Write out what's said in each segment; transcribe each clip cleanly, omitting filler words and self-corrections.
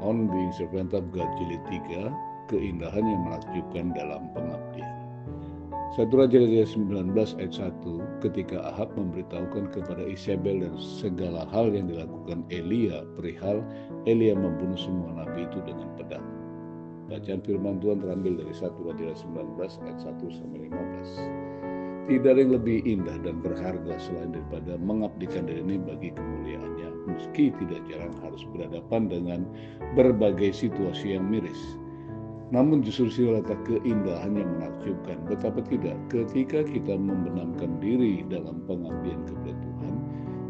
On Being Servant of God jilid 3, keindahan yang menakjubkan dalam pengabdian. 1 Raja 19 ayat 1, ketika Ahab memberitahukan kepada Isabel dan segala hal yang dilakukan Elia perihal Elia membunuh semua nabi itu dengan pedang. Bacaan firman Tuhan terambil dari 1 Raja 19 ayat 1-15. Tidak ada yang lebih indah dan berharga selain daripada mengabdikan diri ini bagi kemuliaannya, meski tidak jarang harus berhadapan dengan berbagai situasi yang miris. Namun justru sila letak keindahan yang menakjubkan. Betapa tidak ketika kita membenamkan diri dalam pengabdian kepada Tuhan,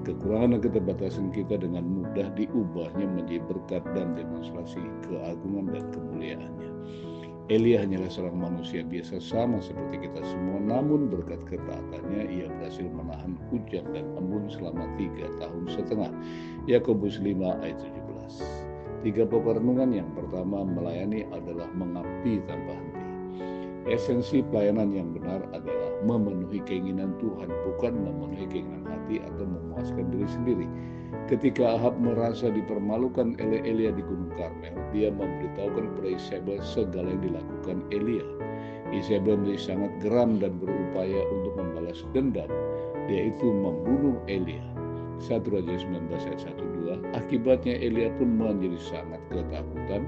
kekurangan dan keterbatasan kita dengan mudah diubahnya menjadi berkat dan demonstrasi keagungan dan kemuliaannya. Elia hanyalah seorang manusia biasa sama seperti kita semua, namun berkat ketaatannya ia berhasil menahan hujan dan embun selama 3,5 tahun. Yakobus 5 ayat 17. 3 pokok renungan. Yang pertama, melayani adalah mengabdi tanpa henti. Esensi pelayanan yang benar adalah memenuhi keinginan Tuhan, bukan memenuhi keinginan hati atau memuaskan diri sendiri. Ketika Ahab merasa dipermalukan oleh Elia di Gunung Karmel, dia memberitahukan kepada Isabel segala yang dilakukan Elia. Isabel menjadi sangat geram dan berupaya untuk membalas dendam, yaitu membunuh Elia. 1 Raja 19 ayat 1-2. Akibatnya Elia pun menjadi sangat ketakutan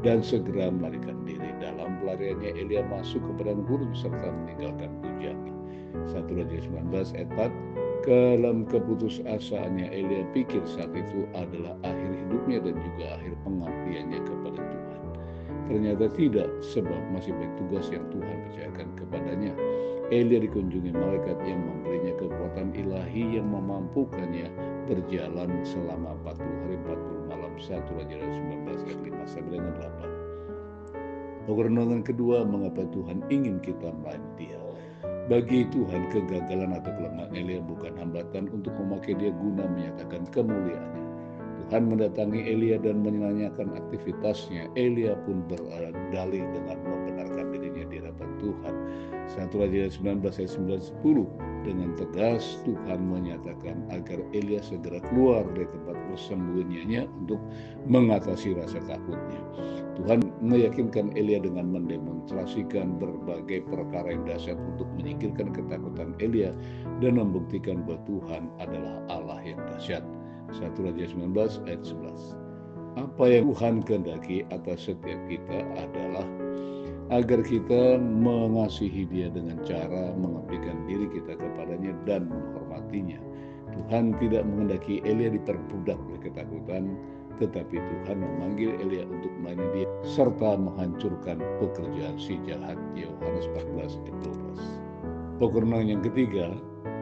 dan segera melarikan diri. Dalam pelariannya Elia masuk ke padang gurun serta meninggalkan bujangnya. 1 Raja 19 ayat 4. Dalam keputusasaannya Elia pikir saat itu adalah akhir hidupnya dan juga akhir pengabdiannya kepada Tuhan. Ternyata tidak, sebab masih banyak tugas yang Tuhan percayakan kepadanya. Elia dikunjungi malaikat yang memberinya kekuatan ilahi yang memampukannya berjalan selama 40 hari 40 malam. 1 Raja 19 ayat 5-8. Renungan kedua, mengapa Tuhan ingin kita melayani Dia. Bagi Tuhan, kegagalan atau kelemahan Elia bukan hambatan untuk memakai dia guna menyatakan kemuliaannya. Tuhan mendatangi Elia dan menanyakan aktivitasnya. Elia pun berdalih dengan membenarkan dirinya di hadapan Tuhan. 1 Raja 19 ayat 9-10. Dengan tegas Tuhan menyatakan agar Elia segera keluar dari tempat persembunyiannya untuk mengatasi rasa takutnya. Tuhan meyakinkan Elia dengan mendemonstrasikan berbagai perkara yang dahsyat untuk menyingkirkan ketakutan Elia dan membuktikan bahwa Tuhan adalah Allah yang dahsyat. 1 Raja 19 ayat 11. Apa yang Tuhan kehendaki atas setiap kita adalah agar kita mengasihi Dia dengan cara mengabdikan diri kita kepadanya dan menghormatinya. Tuhan tidak menghendaki Elia diperbudak oleh ketakutan, tetapi Tuhan memanggil Elia untuk melayani Dia serta menghancurkan pekerjaan si jahat. Yohanes 14 ayat 12. Pokok renungan yang ketiga,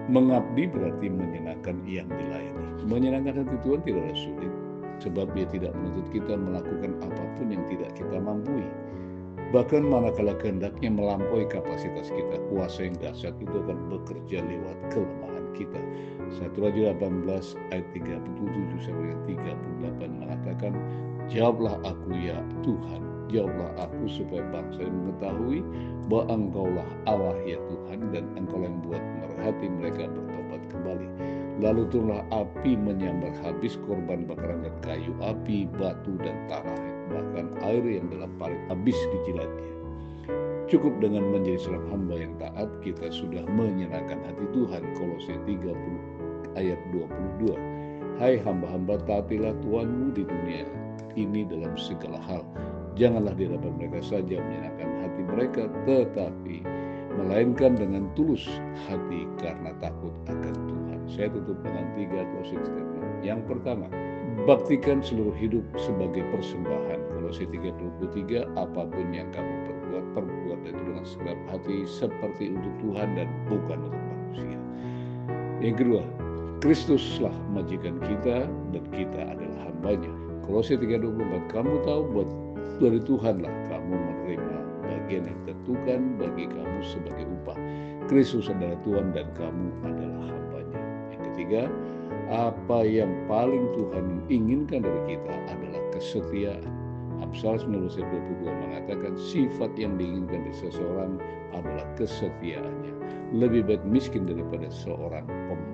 mengabdi berarti menyenangkan yang dilayani. Menyenangkan hati Tuhan tidaklah sulit, sebab Dia tidak menuntut kita melakukan apapun yang tidak kita mampu. Bahkan manakala kehendaknya melampaui kapasitas kita, kuasa yang dahsyat itu akan bekerja lewat kelemahan kita. 1 Raja 18 ayat 37-38 mengatakan, jawablah aku ya Tuhan, jawablah aku supaya bangsa yang mengetahui bahwa Engkaulah Allah ya Tuhan, dan Engkaulah yang buat merhati mereka bertobat kembali. Lalu turunlah api menyambar habis korban bakaran dan kayu, api, batu, dan tanah, bahkan air yang dalam parit habis dijilatnya. Cukup dengan menjadi seorang hamba yang taat, kita sudah menyenangkan hati Tuhan. Kolose 30 ayat 22. Hai hamba-hamba, taatilah Tuhanmu di dunia ini dalam segala hal. Janganlah di hadapan mereka saja menyenangkan hati mereka, tetapi melainkan dengan tulus hati karena takut akan Tuhan. Saya tutup dengan 3 closing statement. Yang pertama, baktikan seluruh hidup sebagai persembahan. Kolose 3:23, apapun yang kamu perbuat itu dengan segenap hati seperti untuk Tuhan dan bukan untuk manusia. Yang kedua, Kristuslah majikan kita dan kita adalah hambanya. Kolose 3:24, kamu tahu buat dari Tuhanlah kamu menerima bagian yang ditentukan bagi kamu sebagai upah. Kristus adalah Tuhan dan kamu adalah hambanya. Yang ketiga, apa yang paling Tuhan inginkan dari kita adalah kesetiaan. Amsal 19:22 mengatakan sifat yang diinginkan dari seseorang adalah kesetiaannya. Lebih baik miskin daripada seorang pemalas.